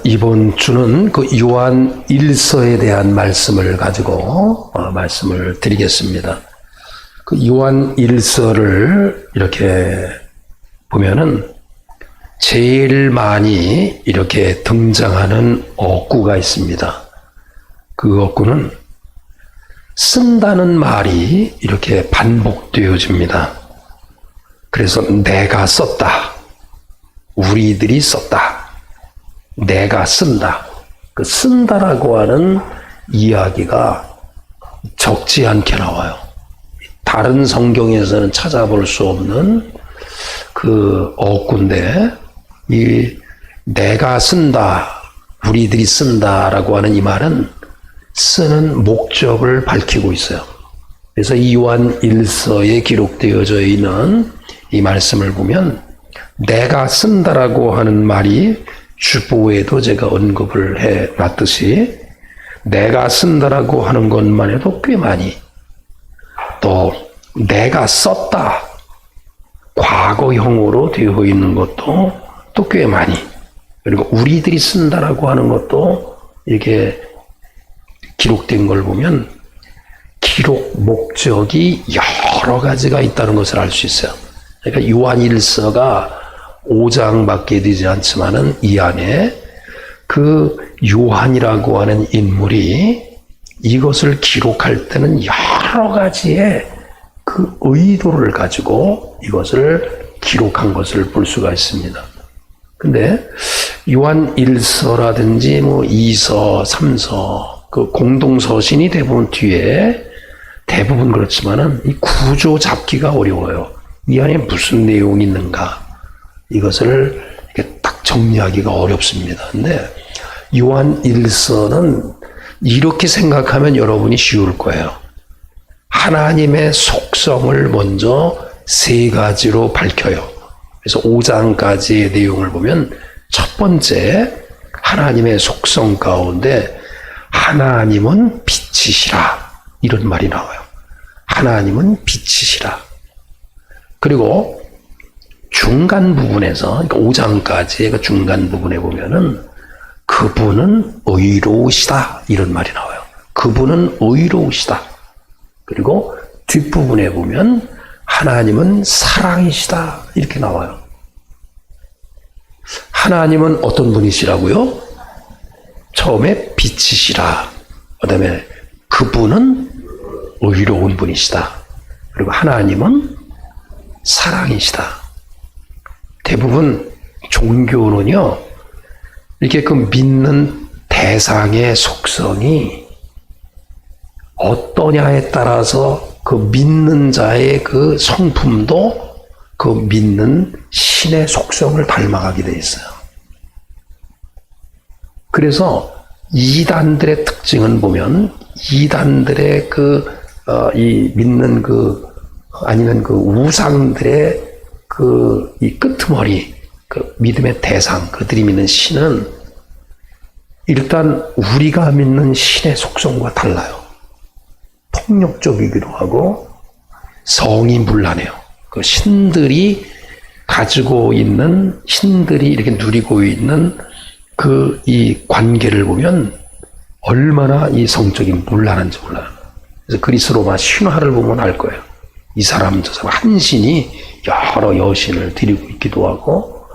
이번 주는 그 요한 1서에 대한 말씀을 가지고 말씀을 드리겠습니다. 그 요한 1서를 이렇게 보면은 제일 많이 이렇게 등장하는 어구가 있습니다. 그 어구는 쓴다는 말이 이렇게 반복되어집니다. 그래서 내가 썼다, 우리들이 썼다, 내가 쓴다. 그 쓴다라고 하는 이야기가 적지 않게 나와요. 다른 성경에서는 찾아볼 수 없는 그 어구인데, 이 내가 쓴다, 우리들이 쓴다라고 하는 이 말은 쓰는 목적을 밝히고 있어요. 그래서 이 요한 1서에 기록되어져 있는 이 말씀을 보면 내가 쓴다라고 하는 말이 주보에도 제가 언급을 해 놨듯이 내가 쓴다라고 하는 것만 해도 꽤 많이, 또 내가 썼다 과거형으로 되어 있는 것도 또 꽤 많이, 그리고 우리들이 쓴다라고 하는 것도 이렇게 기록된 걸 보면 기록 목적이 여러 가지가 있다는 것을 알 수 있어요. 그러니까 요한 1서가 5장밖에 되지 않지만은 이 안에 그 요한이라고 하는 인물이 이것을 기록할 때는 여러 가지의 그 의도를 가지고 이것을 기록한 것을 볼 수가 있습니다. 근데 요한 1서라든지 뭐 2서, 3서 그 공동서신이 대부분 뒤에, 대부분 그렇지만은 이 구조 잡기가 어려워요. 이 안에 무슨 내용이 있는가, 이것을 이렇게 딱 정리하기가 어렵습니다. 근데 요한 1서는 이렇게 생각하면 여러분이 쉬울 거예요. 하나님의 속성을 먼저 세 가지로 밝혀요. 그래서 5장까지의 내용을 보면 첫 번째, 하나님의 속성 가운데 하나님은 빛이시라, 이런 말이 나와요. 하나님은 빛이시라. 그리고 중간 부분에서, 그러니까 5장까지의 그 중간 부분에 보면은 그분은 의로우시다, 이런 말이 나와요. 그분은 의로우시다. 그리고 뒷부분에 보면 하나님은 사랑이시다, 이렇게 나와요. 하나님은 어떤 분이시라고요? 처음에 빛이시라, 그 다음에 그분은 의로운 분이시다, 그리고 하나님은 사랑이시다. 대부분 종교는요, 이렇게 그 믿는 대상의 속성이 어떠냐에 따라서 그 믿는 자의 그 성품도 그 믿는 신의 속성을 닮아가게 돼 있어요. 그래서 이단들의 특징은 보면, 이단들의 이 믿는 아니면 그 우상들의 이 끄트머리, 그 믿음의 대상, 그들이 믿는 신은 일단 우리가 믿는 신의 속성과 달라요. 폭력적이기도 하고 성이 문란해요. 그 신들이 가지고 있는, 신들이 이렇게 누리고 있는 이 관계를 보면 얼마나 이 성적인 문란한지 몰라요. 그래서 그리스 로마 신화를 보면 알 거예요. 이 사람 저 사람 한 신이 여러 여신을 드리고 있기도 하고.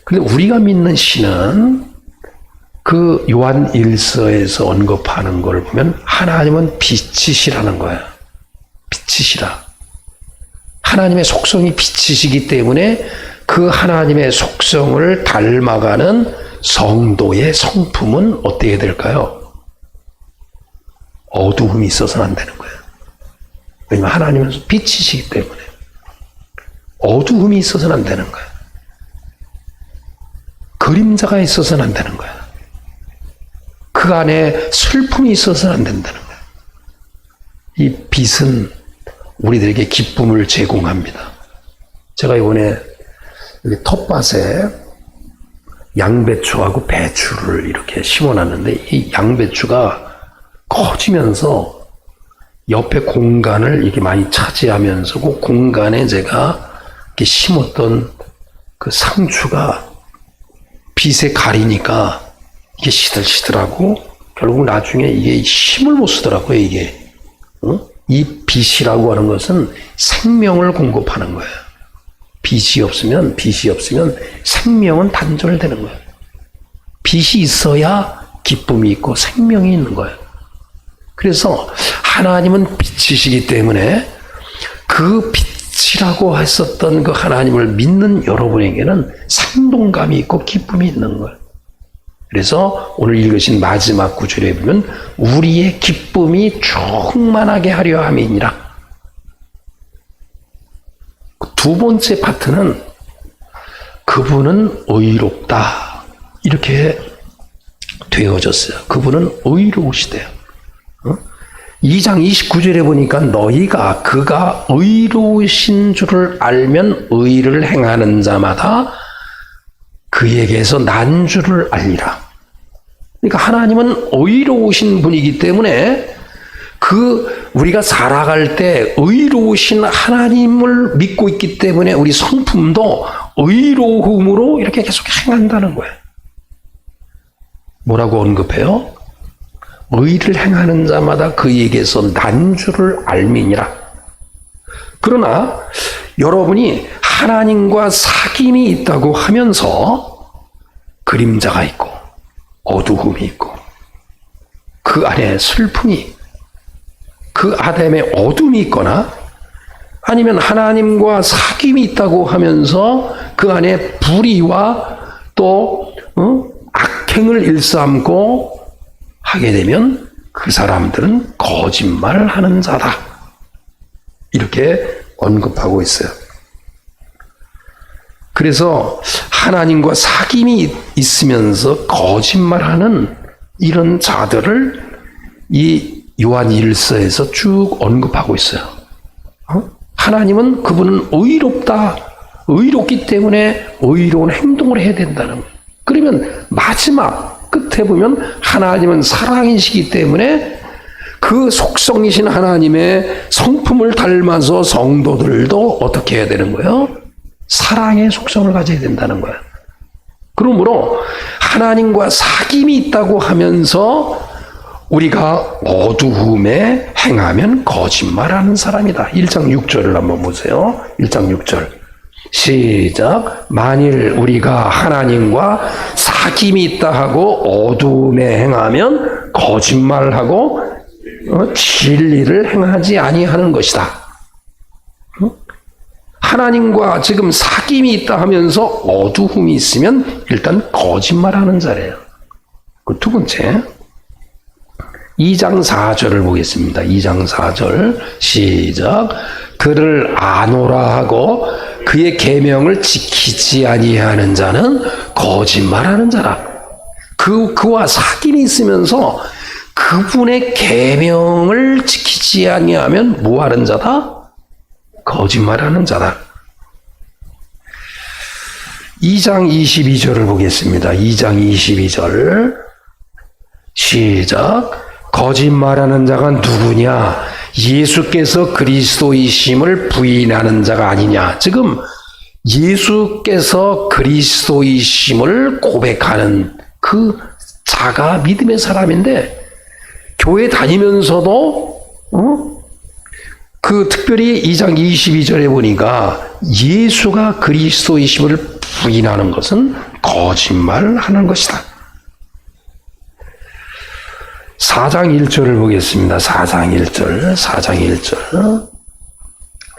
근데 우리가 믿는 신은 그 요한 1서에서 언급하는 걸 보면 하나님은 빛이시라는 거예요. 빛이시라. 하나님의 속성이 빛이시기 때문에 그 하나님의 속성을 닮아가는 성도의 성품은 어떻게 될까요? 어두움이 있어서는 안 되는 거예요. 왜냐하면 하나님은 빛이시기 때문에 어두움이 있어서는 안 되는 거예요. 그림자가 있어서는 안 되는 거예요. 그 안에 슬픔이 있어서는 안 된다는 거예요. 이 빛은 우리들에게 기쁨을 제공합니다. 제가 이번에 여기 텃밭에 양배추하고 배추를 이렇게 심어놨는데, 이 양배추가 커지면서 옆에 공간을 이렇게 많이 차지하면서 그 공간에 제가 이렇게 심었던 그 상추가 빛에 가리니까 이게 시들시들하고 결국 나중에 이게 힘을 못 쓰더라고요, 이게. 이 빛이라고 하는 것은 생명을 공급하는 거예요. 빛이 없으면 생명은 단절되는 거예요. 빛이 있어야 기쁨이 있고 생명이 있는 거예요. 그래서 하나님은 빛이시기 때문에 그 빛이라고 했었던 그 하나님을 믿는 여러분에게는 생동감이 있고 기쁨이 있는 거예요. 그래서 오늘 읽으신 마지막 구절에 보면 우리의 기쁨이 충만하게 하려 함이니라. 두 번째 파트는 그분은 의롭다. 이렇게 되어졌어요. 그분은 의로우시대요. 2장 29절에 보니까 너희가 그가 의로우신 줄을 알면 의를 행하는 자마다 그에게서 난 줄을 알리라. 그러니까 하나님은 의로우신 분이기 때문에 우리가 살아갈 때 의로우신 하나님을 믿고 있기 때문에 우리 성품도 의로움으로 이렇게 계속 행한다는 거예요. 뭐라고 언급해요? 의를 행하는 자마다 그에게서 난 줄을 알미니라. 그러나 여러분이 하나님과 사귐이 있다고 하면서 그림자가 있고 어두움이 있고 그 안에 슬픔이 그 아담의 어둠이 있거나 아니면 하나님과 사귐이 있다고 하면서 그 안에 불의와 또 악행을 일삼고 하게 되면 그 사람들은 거짓말하는 자다. 이렇게 언급하고 있어요. 그래서 하나님과 사귐이 있으면서 거짓말하는 이런 자들을 이 요한 1서에서 쭉 언급하고 있어요. 하나님은 그분은 의롭다. 의롭기 때문에 의로운 행동을 해야 된다는 거예요. 그러면 마지막 끝에 보면 하나님은 사랑이시기 때문에 그 속성이신 하나님의 성품을 닮아서 성도들도 어떻게 해야 되는 거예요? 사랑의 속성을 가져야 된다는 거예요. 그러므로 하나님과 사귐이 있다고 하면서 우리가 어두움에 행하면 거짓말하는 사람이다. 1장 6절을 한번 보세요. 1장 6절 시작. 만일 우리가 하나님과 사귐이 있다 하고 어두움에 행하면 거짓말하고 진리를 행하지 아니하는 것이다. 하나님과 지금 사귐이 있다 하면서 어두움이 있으면 일단 거짓말하는 자래요. 그 두 번째 2장 4절을 보겠습니다. 2장 4절 시작. 그를 아노라 하고 그의 계명을 지키지 아니하는 자는 거짓말하는 자라. 그와 사귐이 있으면서 그분의 계명을 지키지 아니하면 뭐하는 자다? 거짓말하는 자다. 2장 22절을 보겠습니다. 2장 22절 시작. 거짓말하는 자가 누구냐? 예수께서 그리스도이심을 부인하는 자가 아니냐. 지금 예수께서 그리스도이심을 고백하는 그 자가 믿음의 사람인데 교회 다니면서도 특별히 2장 22절에 보니까 예수가 그리스도이심을 부인하는 것은 거짓말하는 것이다. 4장 1절을 보겠습니다. 4장 1절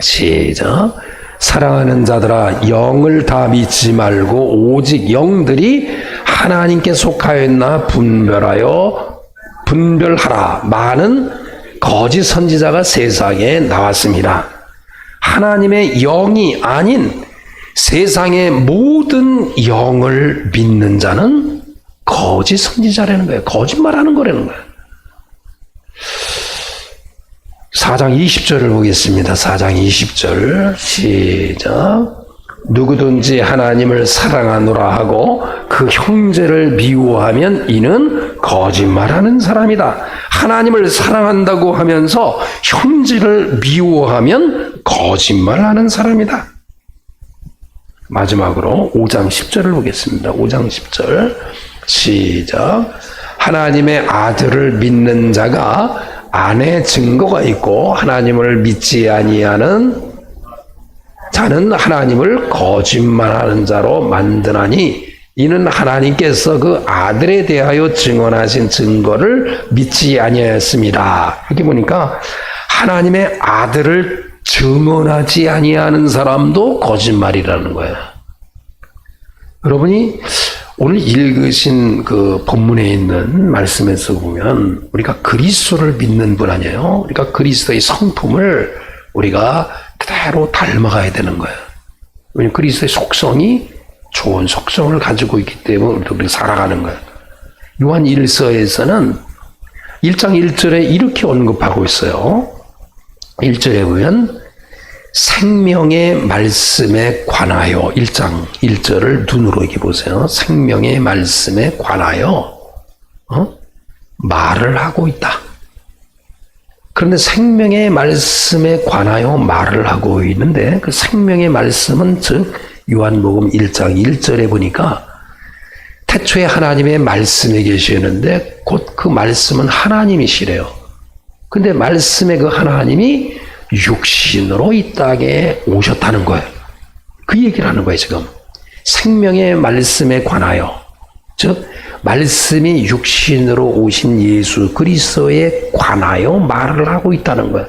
시작. 사랑하는 자들아 영을 다 믿지 말고 오직 영들이 하나님께 속하였나 분별하라. 많은 거짓 선지자가 세상에 나왔습니다. 하나님의 영이 아닌 세상의 모든 영을 믿는 자는 거짓 선지자라는 거예요. 거짓말하는 거라는 거예요. 4장 20절을 보겠습니다. 4장 20절 시작. 누구든지 하나님을 사랑하노라 하고 그 형제를 미워하면 이는 거짓말하는 사람이다. 하나님을 사랑한다고 하면서 형제를 미워하면 거짓말하는 사람이다. 마지막으로 5장 10절을 보겠습니다. 5장 10절 시작. 하나님의 아들을 믿는 자가 안에 증거가 있고 하나님을 믿지 아니하는 자는 하나님을 거짓말하는 자로 만드나니 이는 하나님께서 그 아들에 대하여 증언하신 증거를 믿지 아니하였습니다. 여기 보니까 하나님의 아들을 증언하지 아니하는 사람도 거짓말이라는 거예요. 여러분이 오늘 읽으신 그 본문에 있는 말씀에서 보면 우리가 그리스도를 믿는 분 아니에요. 우리가 그리스도의 성품을 우리가 그대로 닮아가야 되는 거예요. 왜냐하면 그리스도의 속성이 좋은 속성을 가지고 있기 때문에 우리가 살아가는 거예요. 요한 1서에서는 1장 1절에 이렇게 언급하고 있어요. 1절에 보면 생명의 말씀에 관하여 1장 1절을 눈으로 이렇게 보세요. 생명의 말씀에 관하여 말을 하고 있다. 그런데 생명의 말씀에 관하여 말을 하고 있는데 그 생명의 말씀은 즉 요한복음 1장 1절에 보니까 태초에 하나님의 말씀에 계시는데 곧 그 말씀은 하나님이시래요. 근데 말씀의 그 하나님이 육신으로 이 땅에 오셨다는 거예요. 그 얘기를 하는 거예요, 지금. 생명의 말씀에 관하여. 즉, 말씀이 육신으로 오신 예수 그리스도에 관하여 말을 하고 있다는 거예요.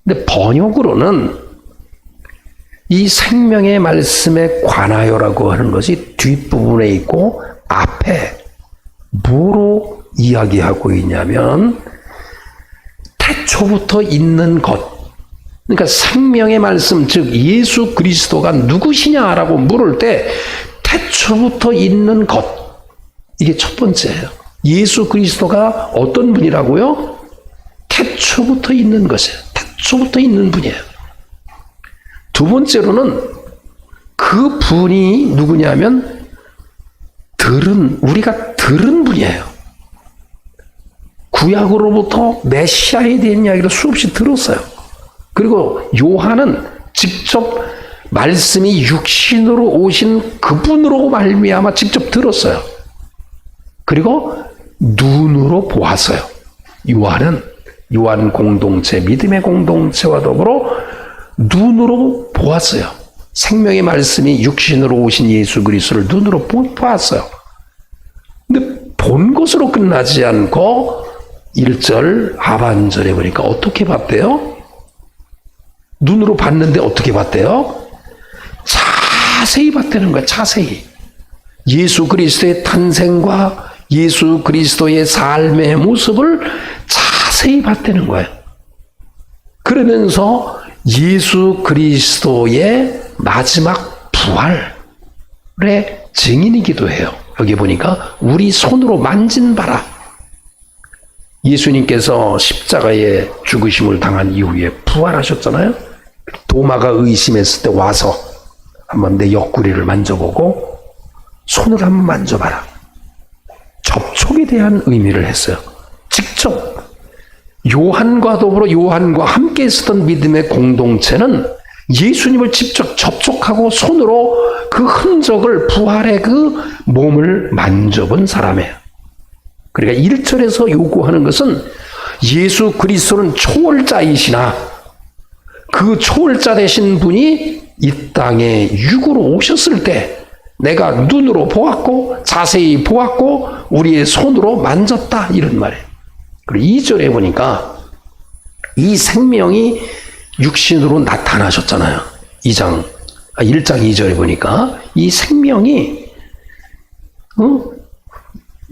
근데 번역으로는 이 생명의 말씀에 관하여라고 하는 것이 뒷부분에 있고 앞에 뭐로 이야기하고 있냐면 태초부터 있는 것. 그러니까 생명의 말씀, 즉 예수 그리스도가 누구시냐라고 물을 때 태초부터 있는 것. 이게 첫 번째예요. 예수 그리스도가 어떤 분이라고요? 태초부터 있는 것이에요. 태초부터 있는 분이에요. 두 번째로는 그 분이 누구냐면 우리가 들은 분이에요. 구약으로부터 메시아에 대한 이야기를 수없이 들었어요. 그리고 요한은 직접 말씀이 육신으로 오신 그분으로 말미암아 직접 들었어요. 그리고 눈으로 보았어요. 요한 공동체, 믿음의 공동체와 더불어 눈으로 보았어요. 생명의 말씀이 육신으로 오신 예수 그리스도를 눈으로 보았어요. 근데 본 것으로 끝나지 않고 1절 하반절에 보니까 어떻게 봤대요? 눈으로 봤는데 어떻게 봤대요? 자세히 봤다는 거야. 자세히. 예수 그리스도의 탄생과 예수 그리스도의 삶의 모습을 자세히 봤다는 거예요. 그러면서 예수 그리스도의 마지막 부활의 증인이기도 해요. 여기 보니까 우리 손으로 만진 바라. 예수님께서 십자가에 죽으심을 당한 이후에 부활하셨잖아요. 도마가 의심했을 때 와서 한번 내 옆구리를 만져보고 손을 한번 만져봐라. 접촉에 대한 의미를 했어요. 직접 요한과 더불어 요한과 함께 있었던 믿음의 공동체는 예수님을 직접 접촉하고 손으로 그 흔적을 부활의 그 몸을 만져본 사람이에요. 그러니까 1절에서 요구하는 것은 예수 그리스도는 초월자이시나 그 초월자 되신 분이 이 땅에 육으로 오셨을 때 내가 눈으로 보았고 자세히 보았고 우리의 손으로 만졌다 이런 말이에요. 그리고 2절에 보니까 이 생명이 육신으로 나타나셨잖아요. 1장 2절에 보니까 이 생명이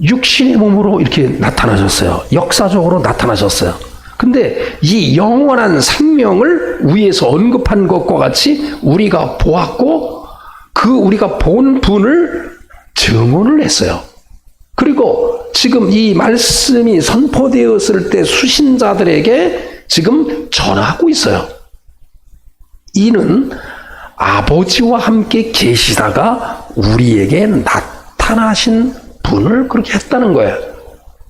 육신의 몸으로 이렇게 나타나셨어요. 역사적으로 나타나셨어요. 근데 이 영원한 생명을 위에서 언급한 것과 같이 우리가 보았고 그 우리가 본 분을 증언을 했어요. 그리고 지금 이 말씀이 선포되었을 때 수신자들에게 지금 전하고 있어요. 이는 아버지와 함께 계시다가 우리에게 나타나신 분을 그렇게 했다는 거예요.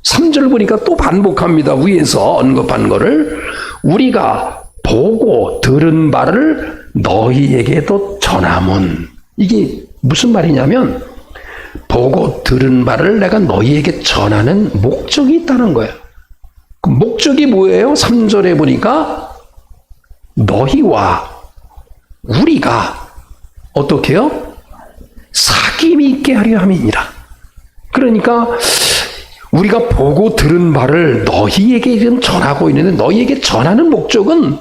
3절 보니까 또 반복합니다. 위에서 언급한 거를 우리가 보고 들은 바를 너희에게도 전하문. 이게 무슨 말이냐면 보고 들은 바를 내가 너희에게 전하는 목적이 있다는 거예요. 그 목적이 뭐예요? 3절에 보니까 너희와 우리가 어떻게 해요? 사귐이 있게 하려 함이니라. 그러니까 우리가 보고 들은 바를 너희에게 지금 전하고 있는데, 너희에게 전하는 목적은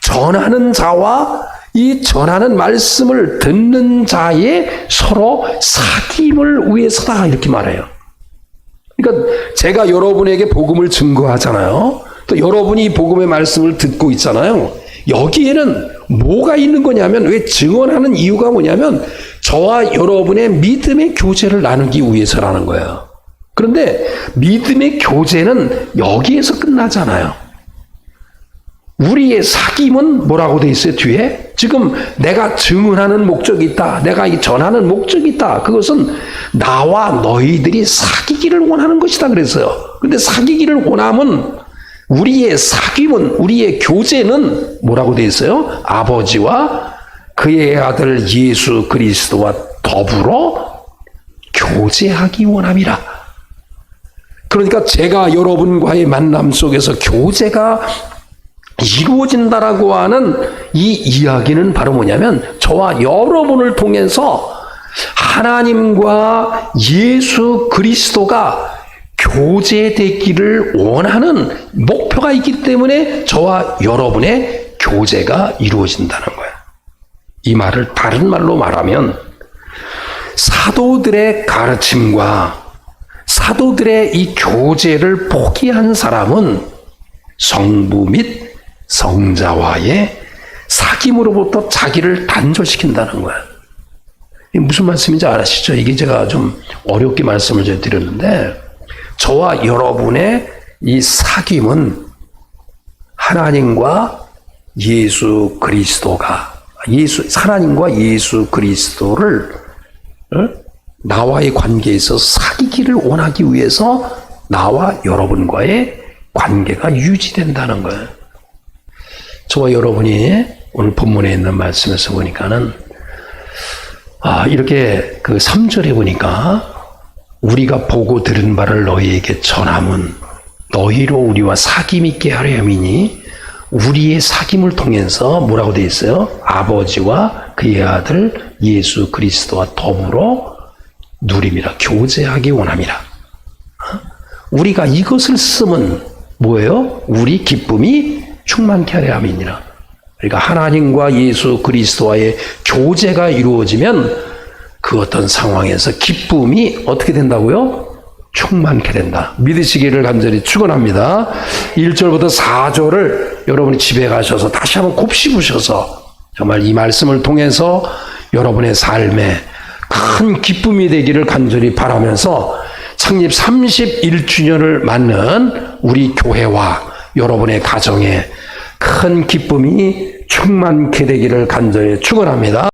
전하는 자와 이 전하는 말씀을 듣는 자의 서로 사귐을 위해서다, 이렇게 말해요. 그러니까 제가 여러분에게 복음을 증거하잖아요. 또 여러분이 이 복음의 말씀을 듣고 있잖아요. 여기에는 뭐가 있는 거냐면, 왜 증언하는 이유가 뭐냐면 저와 여러분의 믿음의 교제를 나누기 위해서라는 거예요. 그런데 믿음의 교제는 여기에서 끝나잖아요. 우리의 사귐은 뭐라고 돼 있어요? 뒤에 지금 내가 증언하는 목적이 있다, 내가 이 전하는 목적이 있다. 그것은 나와 너희들이 사귀기를 원하는 것이다 그랬어요. 그런데 사귀기를 원하면 우리의 사귐은, 우리의 교제는 뭐라고 돼 있어요? 아버지와 그의 아들 예수 그리스도와 더불어 교제하기 원함이라. 그러니까 제가 여러분과의 만남 속에서 교제가 이루어진다라고 하는 이 이야기는 바로 뭐냐면, 저와 여러분을 통해서 하나님과 예수 그리스도가 교제되기를 원하는 목표가 있기 때문에 저와 여러분의 교제가 이루어진다는 거예요. 이 말을 다른 말로 말하면, 사도들의 가르침과 사도들의 이 교제를 포기한 사람은 성부 및 성자와의 사귐으로부터 자기를 단절시킨다는 거예요. 이게 무슨 말씀인지 아시죠? 이게 제가 좀 어렵게 말씀을 드렸는데, 저와 여러분의 이 사귐은 하나님과 예수 그리스도가, 하나님과 예수 그리스도를 나와의 관계에서 사귀기를 원하기 위해서 나와 여러분과의 관계가 유지된다는 거예요. 저와 여러분이 오늘 본문에 있는 말씀에서 보니까는, 이렇게 그 3절에 보니까 우리가 보고 들은 바를 너희에게 전함은 너희로 우리와 사귐 있게 하려 함이니, 우리의 사귐을 통해서 뭐라고 되어 있어요? 아버지와 그의 아들 예수 그리스도와 더불어 누림이라, 교제하기 원함이라. 우리가 이것을 쓰면 뭐예요? 우리 기쁨이 충만케 하려 함이니라. 그러니까 하나님과 예수 그리스도와의 교제가 이루어지면 그 어떤 상황에서 기쁨이 어떻게 된다고요? 충만케 된다. 믿으시기를 간절히 축원합니다. 1절부터 4절을 여러분이 집에 가셔서 다시 한번 곱씹으셔서 정말 이 말씀을 통해서 여러분의 삶에 큰 기쁨이 되기를 간절히 바라면서, 창립 31주년을 맞는 우리 교회와 여러분의 가정에 큰 기쁨이 충만케 되기를 간절히 축원합니다.